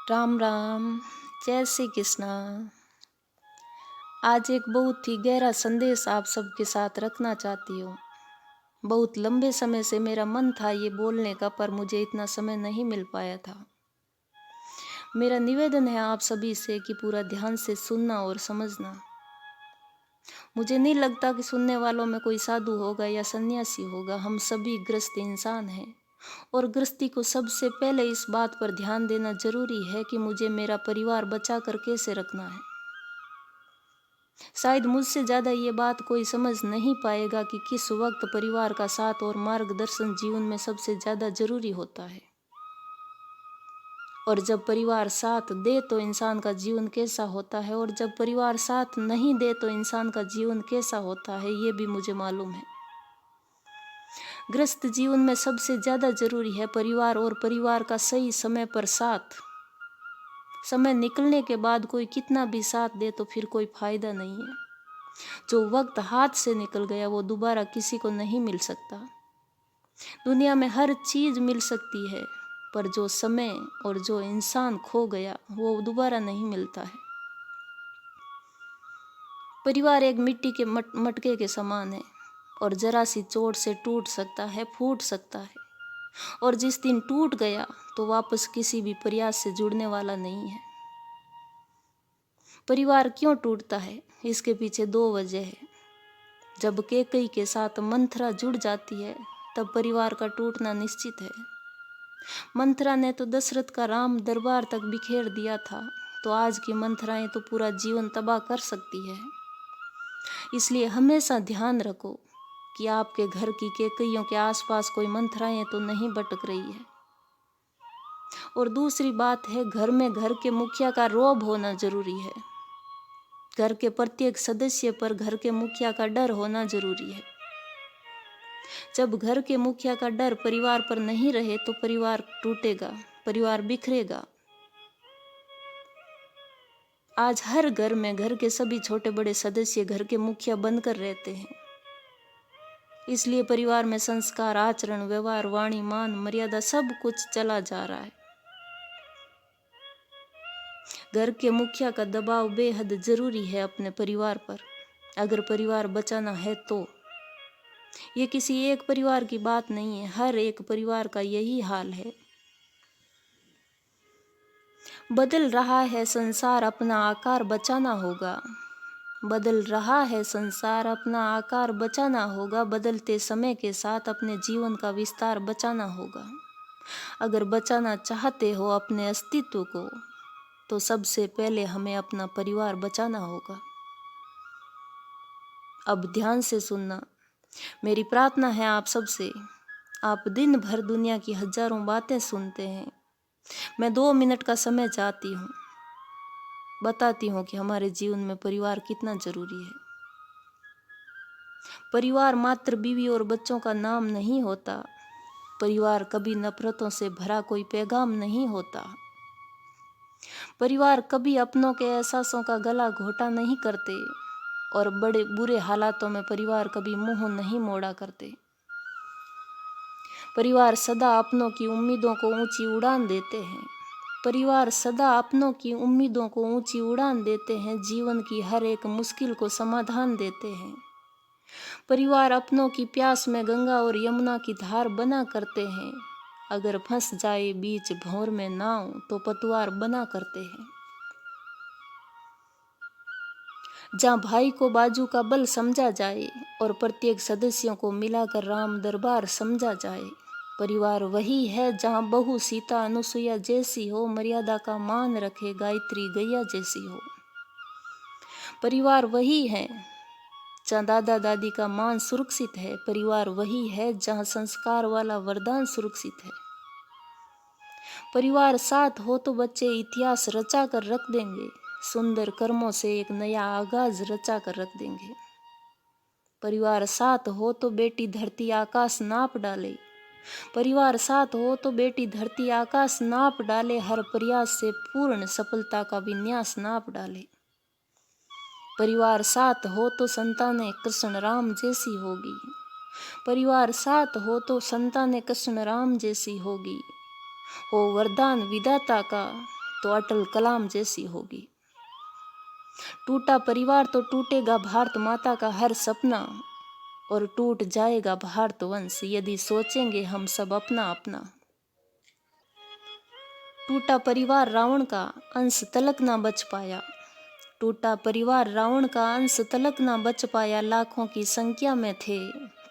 राम राम। जय श्री कृष्णा। आज एक बहुत ही गहरा संदेश आप सबके साथ रखना चाहती हूँ। बहुत लंबे समय से मेरा मन था ये बोलने का, पर मुझे इतना समय नहीं मिल पाया था। मेरा निवेदन है आप सभी से कि पूरा ध्यान से सुनना और समझना। मुझे नहीं लगता कि सुनने वालों में कोई साधु होगा या सन्यासी होगा। हम सभी ग्रस्त इंसान हैं, और गृहस्थी को सबसे पहले इस बात पर ध्यान देना जरूरी है कि मुझे मेरा परिवार बचा कर कैसे रखना है। शायद मुझसे ज़्यादा ये बात कोई समझ नहीं पाएगा कि किस वक्त परिवार का साथ और मार्गदर्शन जीवन में सबसे ज़्यादा जरूरी होता है। और जब परिवार साथ दे तो इंसान का जीवन कैसा होता है, और जब परिवार साथ नहीं दे तो इंसान का जीवन कैसा होता है, ये भी मुझे मालूम है। गृहस्थ जीवन में सबसे ज़्यादा जरूरी है परिवार, और परिवार का सही समय पर साथ। समय निकलने के बाद कोई कितना भी साथ दे तो फिर कोई फायदा नहीं है। जो वक्त हाथ से निकल गया वो दोबारा किसी को नहीं मिल सकता। दुनिया में हर चीज मिल सकती है, पर जो समय और जो इंसान खो गया वो दोबारा नहीं मिलता है। परिवार एक मिट्टी के मटके के समान है, और जरा सी चोट से टूट सकता है, फूट सकता है, और जिस दिन टूट गया तो वापस किसी भी प्रयास से जुड़ने वाला नहीं है। परिवार क्यों टूटता है, इसके पीछे दो वजह है। जब कैकेयी के साथ मंथरा जुड़ जाती है तब परिवार का टूटना निश्चित है। मंथरा ने तो दशरथ का राम दरबार तक बिखेर दिया था, तो आज की मंथराएं तो पूरा जीवन तबाह कर सकती है। इसलिए हमेशा ध्यान रखो कि आपके घर की कैकेयियों के आसपास कोई मंथराएं तो नहीं भटक रही है। और दूसरी बात है, घर में घर के मुखिया का रौब होना जरूरी है। घर के प्रत्येक सदस्य पर घर के मुखिया का डर होना जरूरी है। जब घर के मुखिया का डर परिवार पर नहीं रहे तो परिवार टूटेगा, परिवार बिखरेगा। आज हर घर में घर के सभी छोटे बड़े सदस्य घर के मुखिया बनकर रहते हैं। इसलिए परिवार में संस्कार, आचरण, व्यवहार, वाणी, मान, मर्यादा सब कुछ चला जा रहा है। घर के मुखिया का दबाव बेहद जरूरी है अपने परिवार पर, अगर परिवार बचाना है तो। ये किसी एक परिवार की बात नहीं है, हर एक परिवार का यही हाल है। बदल रहा है संसार, अपना आकार बचाना होगा। बदल रहा है संसार, अपना आकार बचाना होगा। बदलते समय के साथ अपने जीवन का विस्तार बचाना होगा। अगर बचाना चाहते हो अपने अस्तित्व को, तो सबसे पहले हमें अपना परिवार बचाना होगा। अब ध्यान से सुनना। मेरी प्रार्थना है आप सबसे। आप दिन भर दुनिया की हजारों बातें सुनते हैं। मैं 2 मिनट का समय चाहती हूँ, बताती हूँ कि हमारे जीवन में परिवार कितना जरूरी है। परिवार मात्र बीवी और बच्चों का नाम नहीं होता। परिवार कभी नफरतों से भरा कोई पैगाम नहीं होता। परिवार कभी अपनों के एहसासों का गला घोटा नहीं करते, और बड़े बुरे हालातों में परिवार कभी मुंह नहीं मोड़ा करते। परिवार सदा अपनों की उम्मीदों को ऊंची उड़ान देते हैं। परिवार सदा अपनों की उम्मीदों को ऊंची उड़ान देते हैं। जीवन की हर एक मुश्किल को समाधान देते हैं। परिवार अपनों की प्यास में गंगा और यमुना की धार बना करते हैं। अगर फंस जाए बीच भंवर में नाव तो पतवार बना करते हैं। जहाँ भाई को बाजू का बल समझा जाए और प्रत्येक सदस्यों को मिलाकर राम दरबार समझा जाए। परिवार वही है जहाँ बहू सीता अनुसुईया जैसी हो, मर्यादा का मान रखे गायत्री गैया जैसी हो। परिवार वही है जहाँ दादा दादी का मान सुरक्षित है। परिवार वही है जहाँ संस्कार वाला वरदान सुरक्षित है। परिवार साथ हो तो बच्चे इतिहास रचा कर रख देंगे। सुंदर कर्मों से एक नया आगाज रचा कर रख देंगे। परिवार साथ हो तो बेटी धरती आकाश नाप डाले। परिवार साथ हो तो बेटी धरती आकाश नाप डाले। हर प्रयास से पूर्ण सफलता का विन्यास नाप डाले। परिवार साथ हो तो संतानें कृष्ण राम जैसी होगी। परिवार साथ हो तो संतानें कृष्ण राम जैसी होगी। हो वरदान विधाता का तो अटल कलाम जैसी होगी। टूटा परिवार तो टूटेगा भारत माता का हर सपना, और टूट जाएगा भारत वंश यदि सोचेंगे हम सब अपना अपना। टूटा परिवार रावण का अंश तलक ना बच पाया, टूटा परिवार रावण का अंश तलक ना बच पाया। लाखों की संख्या में थे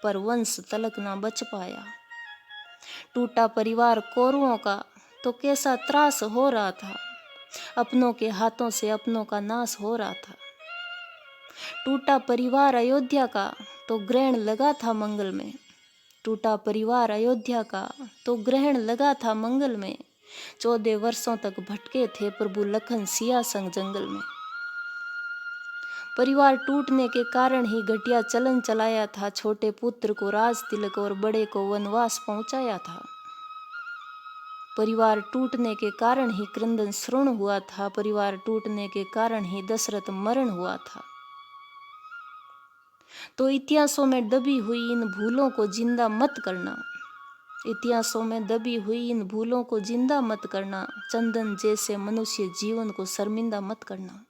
पर वंश तलक ना बच पाया। टूटा परिवार कौरवों का तो कैसा त्रास हो रहा था, अपनों के हाथों से अपनों का नाश हो रहा था। टूटा परिवार अयोध्या का तो ग्रहण लगा था मंगल में, टूटा परिवार अयोध्या का तो ग्रहण लगा था मंगल में। 14 वर्षों तक भटके थे प्रभु लखन सिया संग जंगल में। परिवार टूटने के कारण ही घटिया चलन चलाया था, छोटे पुत्र को राज तिलक और बड़े को वनवास पहुंचाया था। परिवार टूटने के कारण ही क्रंदन श्रवण हुआ था, परिवार टूटने के कारण ही दशरथ मरण हुआ था। तो इतिहासों में दबी हुई इन भूलों को जिंदा मत करना, इतिहासों में दबी हुई इन भूलों को जिंदा मत करना। चंदन जैसे मनुष्य जीवन को शर्मिंदा मत करना।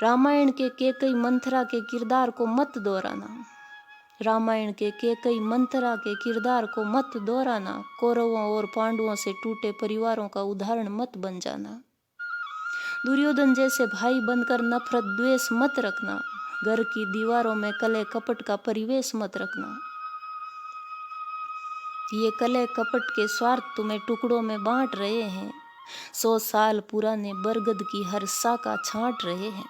रामायण के कैकेयी मंथरा के किरदार को मत दोहराना, रामायण के कैकेयी मंथरा के किरदार को मत दोहराना। कौरवों और पांडवों से टूटे परिवारों का उदाहरण मत बन जाना। दुर्योधन जैसे भाई बनकर नफरत द्वेष मत रखना, घर की दीवारों में कले कपट का परिवेश मत रखना। ये कले कपट के स्वार्थ तुम्हें टुकड़ों में बांट रहे हैं, 100 साल पुराने बरगद की हर शाखा छांट रहे हैं।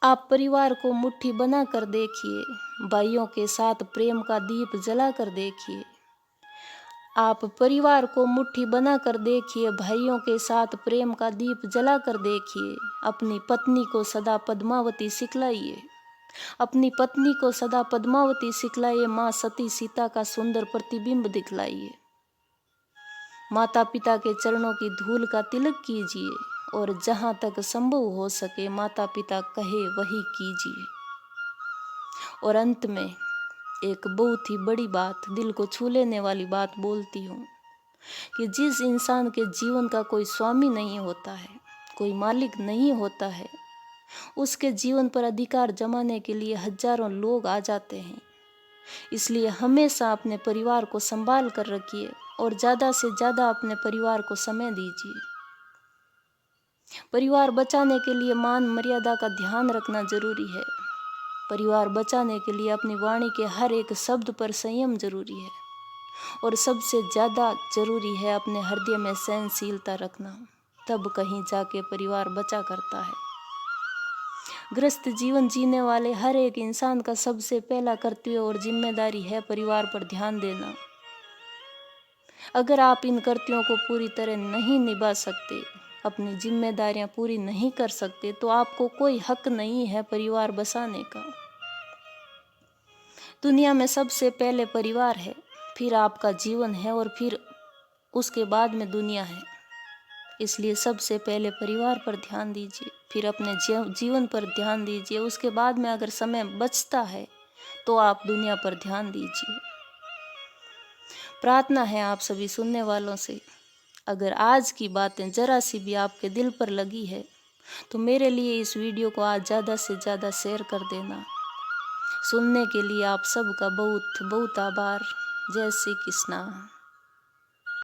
आप परिवार को मुट्ठी बना कर देखिए, भाइयों के साथ प्रेम का दीप जला कर देखिए। आप परिवार को मुट्ठी बना कर देखिए, भाइयों के साथ प्रेम का दीप जला कर देखिए। अपनी पत्नी को सदा पद्मावती सिखलाइए, अपनी पत्नी को सदा पद्मावती सिखलाइए। माँ सती सीता का सुंदर प्रतिबिंब दिखलाइए। माता पिता के चरणों की धूल का तिलक कीजिए, और जहाँ तक संभव हो सके माता पिता कहे वही कीजिए। और अंत में एक बहुत ही बड़ी बात, दिल को छू लेने वाली बात बोलती हूँ कि जिस इंसान के जीवन का कोई स्वामी नहीं होता है, कोई मालिक नहीं होता है, उसके जीवन पर अधिकार जमाने के लिए हजारों लोग आ जाते हैं। इसलिए हमेशा अपने परिवार को संभाल कर रखिए और ज़्यादा से ज़्यादा अपने परिवार को समय दीजिए। परिवार बचाने के लिए मान मर्यादा का ध्यान रखना जरूरी है। परिवार बचाने के लिए अपनी वाणी के हर एक शब्द पर संयम जरूरी है, और सबसे ज़्यादा जरूरी है अपने हृदय में सहनशीलता रखना, तब कहीं जाके परिवार बचा करता है। ग्रस्त जीवन जीने वाले हर एक इंसान का सबसे पहला कर्तव्य और जिम्मेदारी है परिवार पर ध्यान देना। अगर आप इन कर्तव्यों को पूरी तरह नहीं निभा सकते, अपनी जिम्मेदारियां पूरी नहीं कर सकते, तो आपको कोई हक नहीं है परिवार बसाने का। दुनिया में सबसे पहले परिवार है, फिर आपका जीवन है, और फिर उसके बाद में दुनिया है। इसलिए सबसे पहले परिवार पर ध्यान दीजिए, फिर अपने जीवन पर ध्यान दीजिए। उसके बाद में अगर समय बचता है तो आप दुनिया पर ध्यान दीजिए। प्रार्थना है आप सभी सुनने वालों से, अगर आज की बातें जरा सी भी आपके दिल पर लगी है तो मेरे लिए इस वीडियो को आज ज़्यादा से ज़्यादा शेयर कर देना। सुनने के लिए आप सबका बहुत बहुत आभार। जय श्री कृष्णा।